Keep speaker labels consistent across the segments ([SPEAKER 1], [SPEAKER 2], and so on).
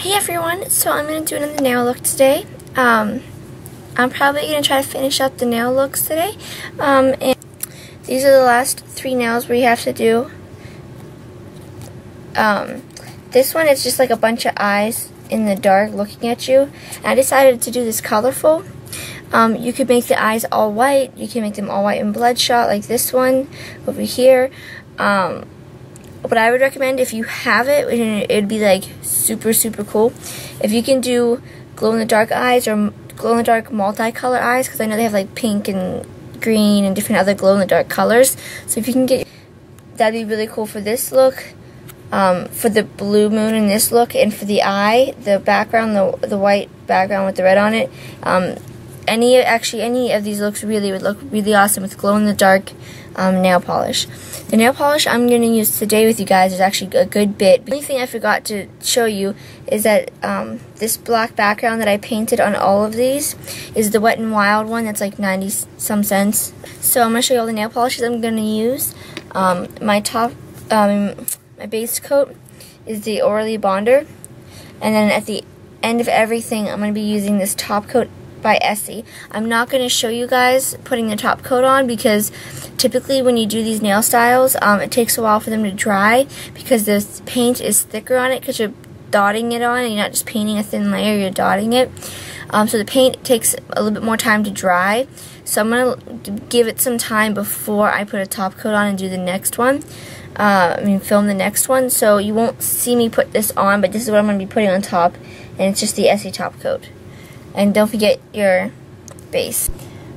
[SPEAKER 1] Hey everyone, so I'm going to do another nail look today. I'm probably going to try to finish up the nail looks today. And these are the last 3 nails we have to do. This one is just like a bunch of eyes in the dark looking at you. And I decided to do this colorful. You could make the eyes all white. You can make them all white and bloodshot like this one over here. What I would recommend, if you have it, it'd be like super cool. If you can do glow-in-the-dark eyes or glow-in-the-dark multicolor eyes, because I know they have like pink and green and different other glow-in-the-dark colors. So if you can get, that'd be really cool for this look, for the blue moon in this look, and for the eye, the background, the white background with the red on it. Any of these looks really would look really awesome with glow-in-the-dark nail polish. The nail polish I'm going to use today with you guys is actually a good bit. The only thing I forgot to show you is that this black background that I painted on all of these is the Wet n Wild one that's like 90-some cents. So I'm going to show you all the nail polishes I'm going to use. My base coat is the Orly Bonder. And then at the end of everything, I'm going to be using this top coat by Essie. I'm not going to show you guys putting the top coat on because typically when you do these nail styles, it takes a while for them to dry because the paint is thicker on it because you're dotting it on and you're not just painting a thin layer, you're dotting it. So the paint takes a little bit more time to dry. So I'm going to give it some time before I put a top coat on and do the next one. Film the next one. So you won't see me put this on, but this is what I'm going to be putting on top, and it's just the Essie top coat. And don't forget your base.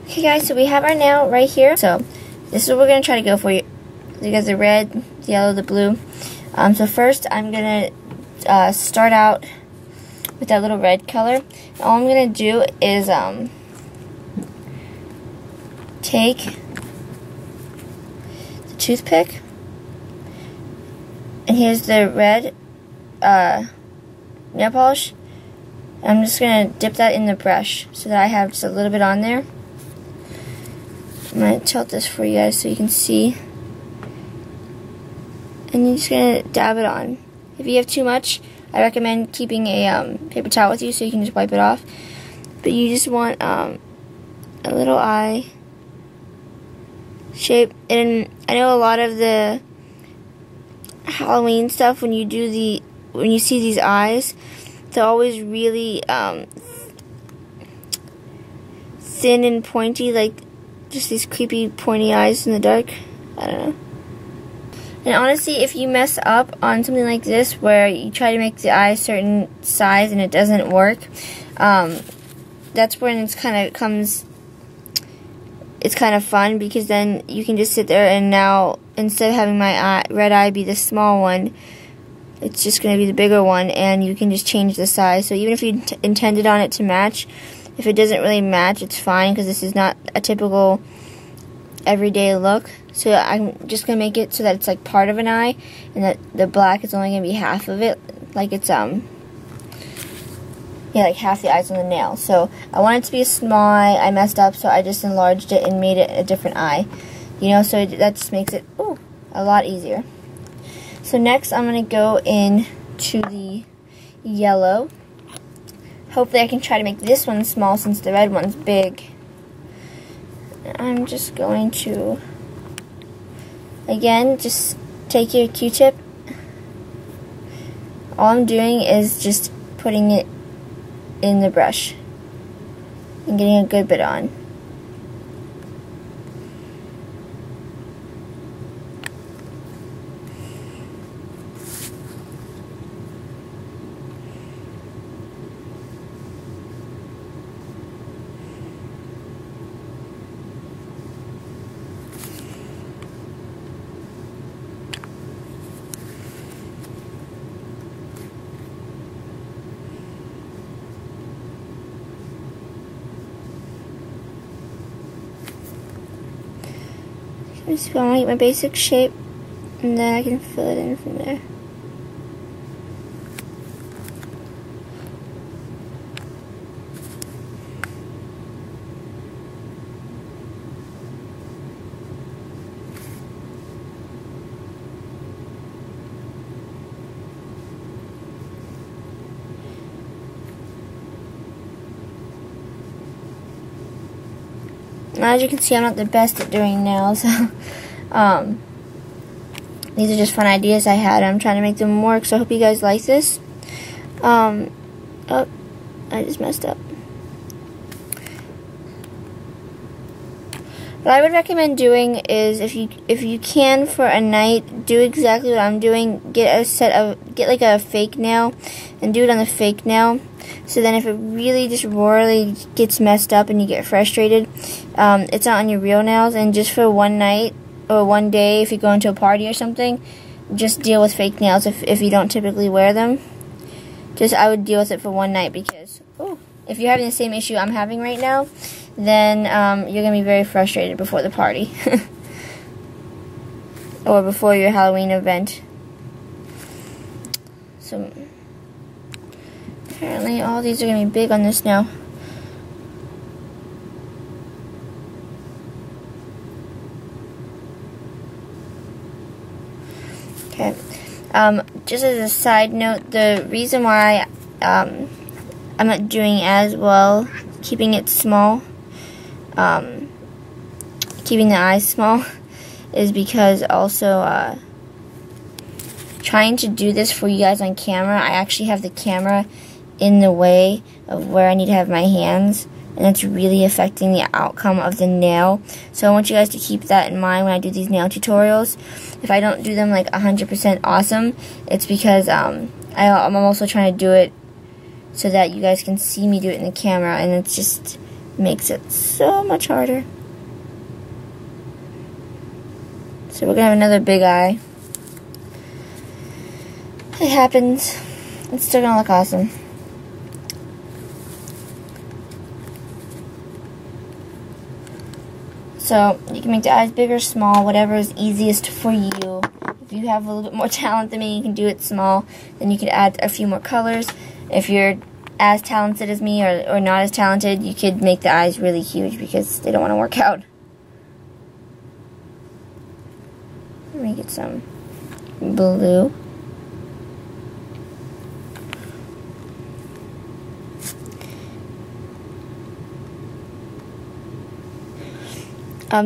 [SPEAKER 1] Okay guys, so we have our nail right here. So this is what we're going to try to go for. You got the red, the yellow, the blue. So first I'm going to start out with that little red color. And all I'm going to do is take the toothpick. And here's the red nail polish. I'm just going to dip that in the brush so that I have just a little bit on there. I'm going to tilt this for you guys so you can see. And you're just going to dab it on. If you have too much, I recommend keeping a paper towel with you so you can just wipe it off. But you just want a little eye shape. And I know a lot of the Halloween stuff, when you see these eyes, they're always really thin and pointy, like just these creepy pointy eyes in the dark. I don't know. And honestly, if you mess up on something like this where you try to make the eye a certain size and it doesn't work, that's when it's kind of fun, because then you can just sit there and now, instead of having my red eye be the small one, it's just going to be the bigger one, and you can just change the size. So even if you intended on it to match, if it doesn't really match, it's fine, because this is not a typical everyday look. So I'm just going to make it so that it's like part of an eye, and that the black is only going to be half of it, like it's like half the eyes on the nail. So I want it to be a small eye. I messed up, so I just enlarged it and made it a different eye. You know, so that just makes it a lot easier. So next I'm going to go into the yellow. Hopefully I can try to make this one small since the red one's big. I'm just going to, again, just take your Q-tip. All I'm doing is just putting it in the brush and getting a good bit on. I'm just going to get my basic shape, and then I can fill it in from there. As you can see, I'm not the best at doing nails. These are just fun ideas I had. I'm trying to make them work, so I hope you guys like this. Oh, I just messed up. What I would recommend doing is, if you can for a night, do exactly what I'm doing. Get like a fake nail and do it on the fake nail. So then if it really just royally gets messed up and you get frustrated, it's not on your real nails. And just for one night or one day, if you go into a party or something, just deal with fake nails if you don't typically wear them. I would deal with it for one night, because if you're having the same issue I'm having right now, then you're going to be very frustrated before the party. Or before your Halloween event. So apparently all these are going to be big on this now. Okay. Just as a side note, the reason why I'm not doing as well keeping it small, keeping the eyes small, is because also trying to do this for you guys on camera, I actually have the camera in the way of where I need to have my hands, and it's really affecting the outcome of the nail. So I want you guys to keep that in mind when I do these nail tutorials. If I don't do them like 100% awesome, it's because I'm also trying to do it so that you guys can see me do it in the camera, and it just makes it so much harder. So we're going to have another big eye. It happens. It's still going to look awesome. So you can make the eyes big or small, whatever is easiest for you. If you have a little bit more talent than me, you can do it small. Then you can add a few more colors. If you're as talented as me or not as talented, you could make the eyes really huge because they don't want to work out. Let me get some blue.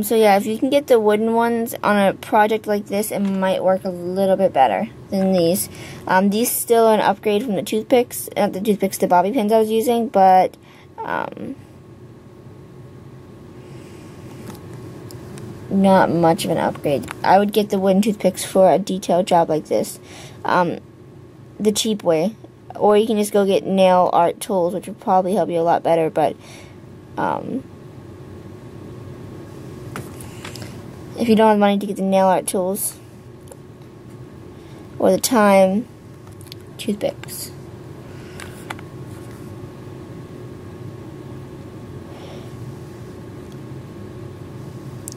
[SPEAKER 1] So yeah, if you can get the wooden ones on a project like this, it might work a little bit better than these. These still are an upgrade from the toothpicks, not the toothpicks, the bobby pins I was using, but not much of an upgrade. I would get the wooden toothpicks for a detailed job like this, the cheap way. Or you can just go get nail art tools, which would probably help you a lot better, but if you don't have money to get the nail art tools or the time, toothpicks.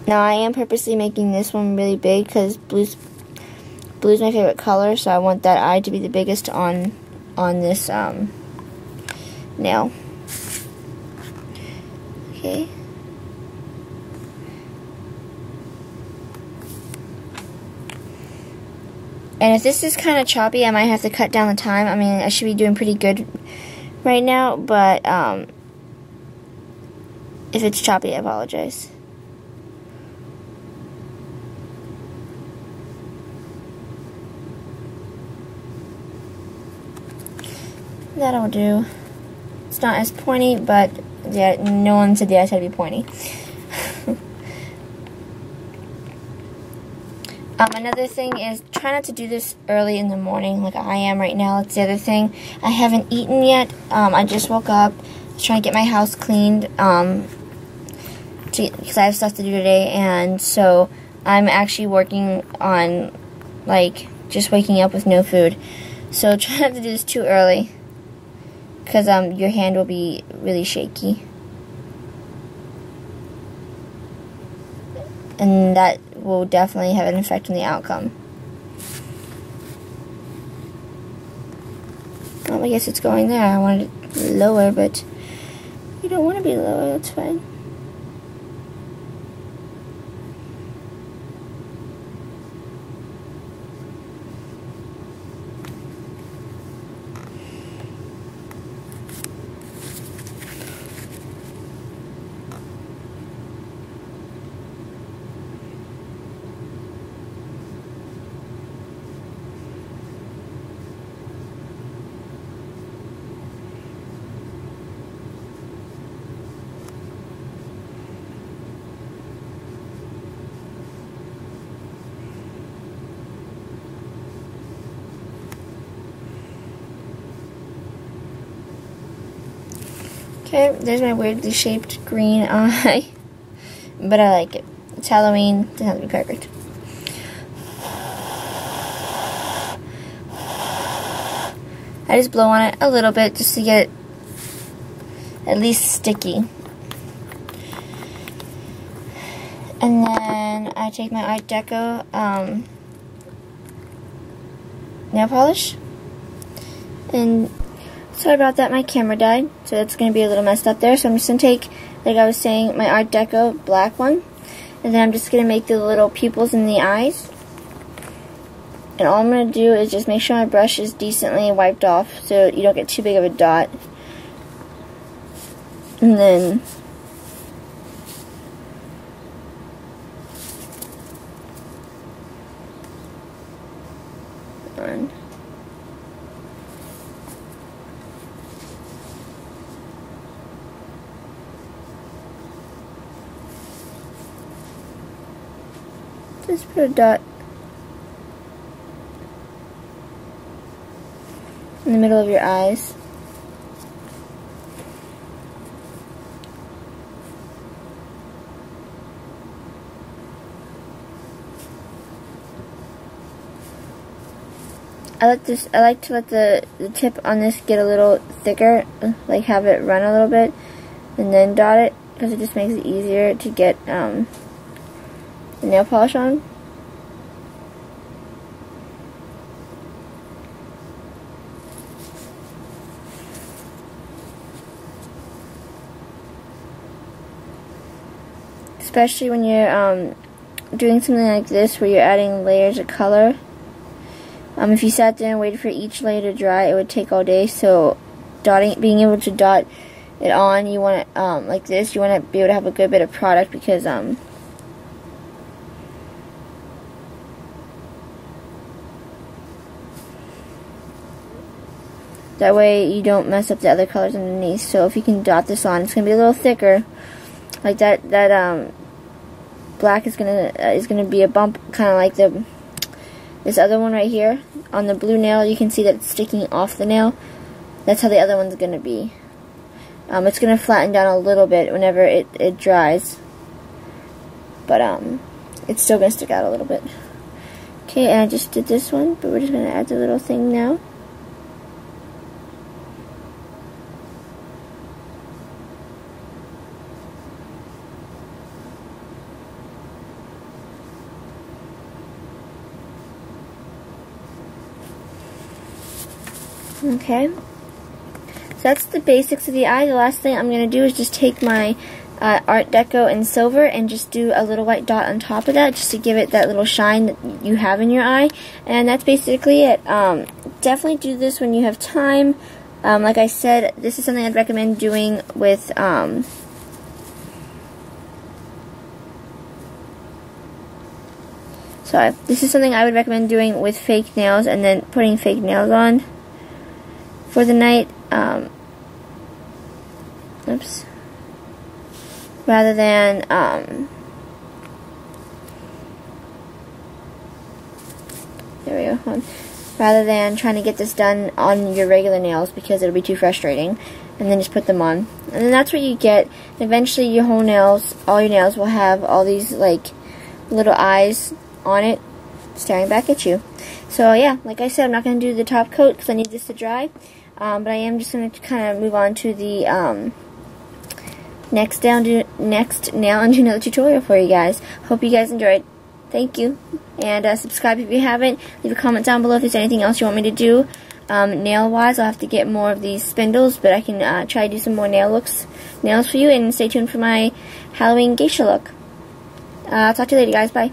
[SPEAKER 1] Now I am purposely making this one really big because blue's my favorite color, so I want that eye to be the biggest on this nail. Okay. And if this is kind of choppy, I might have to cut down the time. I mean, I should be doing pretty good right now, but if it's choppy, I apologize. That'll do. It's not as pointy, but yeah, no one said the eyes had to be pointy. Another thing is, try not to do this early in the morning like I am right now. That's the other thing. I haven't eaten yet. I just woke up. I was trying to get my house cleaned because I have stuff to do today, and so I'm actually working on like just waking up with no food. So try not to do this too early because your hand will be really shaky. And that will definitely have an effect on the outcome. Well, I guess it's going there. I wanted it lower, but you don't want to be lower. That's fine. Okay, there's my weirdly shaped green eye. But I like it. It's Halloween. It doesn't have to be perfect. I just blow on it a little bit just to get it at least sticky. And then I take my Art Deco nail polish. And sorry about that, my camera died. So it's going to be a little messed up there. So I'm just going to take, like I was saying, my Art Deco black one. And then I'm just going to make the little pupils in the eyes. And all I'm going to do is just make sure my brush is decently wiped off so you don't get too big of a dot. And then on. Just put a dot in the middle of your eyes. I like to let the tip on this get a little thicker, like have it run a little bit, and then dot it, because it just makes it easier to get the nail polish on. Especially when you're doing something like this where you're adding layers of color. If you sat there and waited for each layer to dry, it would take all day. So being able to dot it on, you want it like this. You want to be able to have a good bit of product, because that way you don't mess up the other colors underneath. So if you can dot this on, it's gonna be a little thicker. Like that black is gonna be a bump, kind of like this other one right here. On the blue nail, you can see that it's sticking off the nail. That's how the other one's gonna be. It's gonna flatten down a little bit whenever it dries, but it's still gonna stick out a little bit. Okay, and I just did this one, but we're just gonna add the little thing now. Okay, so that's the basics of the eye. The last thing I'm going to do is just take my Art Deco in silver and just do a little white dot on top of that, just to give it that little shine that you have in your eye. And that's basically it. Definitely do this when you have time. Like I said, this is something I'd recommend doing with this is something I would recommend doing with fake nails, and then putting fake nails on for the night, rather than, there we go, rather than trying to get this done on your regular nails, because it'll be too frustrating, and then just put them on. And then that's what you get. Eventually your whole nails, all your nails will have all these, like, little eyes on it, staring back at you. So yeah, like I said, I'm not going to do the top coat because I need this to dry. But I am just going to kind of move on to the next nail and do another tutorial for you guys. Hope you guys enjoyed. Thank you. And subscribe if you haven't. Leave a comment down below if there's anything else you want me to do. Nail-wise, I'll have to get more of these spindles, but I can try to do some more nails for you. And stay tuned for my Halloween geisha look. I'll talk to you later, guys. Bye.